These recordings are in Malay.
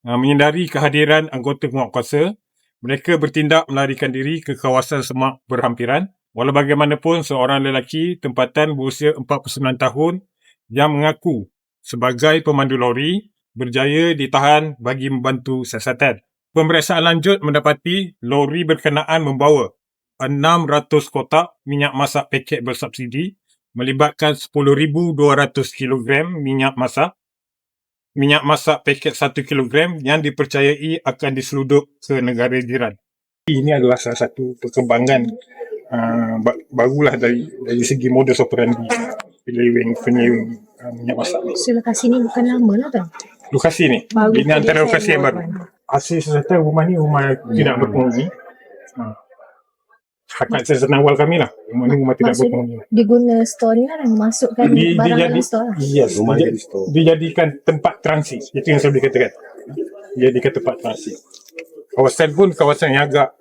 menyedari kehadiran anggota penguatkuasa, mereka bertindak melarikan diri ke kawasan semak berhampiran. Walau bagaimanapun, seorang lelaki tempatan berusia 49 tahun yang mengaku sebagai pemandu lori berjaya ditahan bagi membantu siasatan. Pemeriksaan lanjut mendapati lori berkenaan membawa 600 kotak minyak masak paket bersubsidi melibatkan 10,200 kilogram minyak masak paket 1 kilogram yang dipercayai akan diseludup ke negara jiran. Ini adalah salah satu perkembangan barulah dari segi modus operandi penyeleweng minyak masak ni. So, lokasi ni bukan lama lah kan? Lokasi ni? Baru Ini antara lokasi yang baru. Hasil siasatan rumah ni rumah tidak berpenghuni. Hak siasatan awal kami lah. Rumah ni rumah tidak berpenghuni. Dia guna store ni lah dan masukkan barang dalam store lah. Yes, dijadikan tempat transit. Itu yang saya boleh katakan. Dijadikan tempat transit. Kawasan pun kawasan yang agak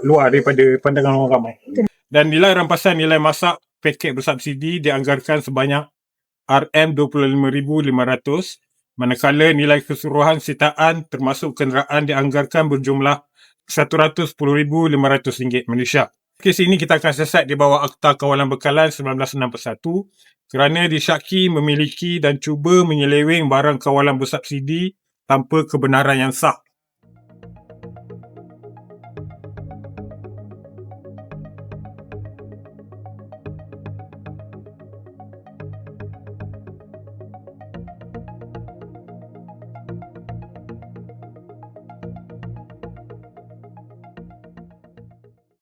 luar daripada pandangan orang ramai. Dan nilai rampasan nilai masak paket bersubsidi dianggarkan sebanyak RM25,500, manakala nilai keseluruhan sitaan termasuk kenderaan dianggarkan berjumlah RM110,500 Malaysia. Kes ini kita akan siasat di bawah Akta Kawalan Bekalan 1961 kerana disyaki memiliki dan cuba menyeleweng barang kawalan bersubsidi tanpa kebenaran yang sah.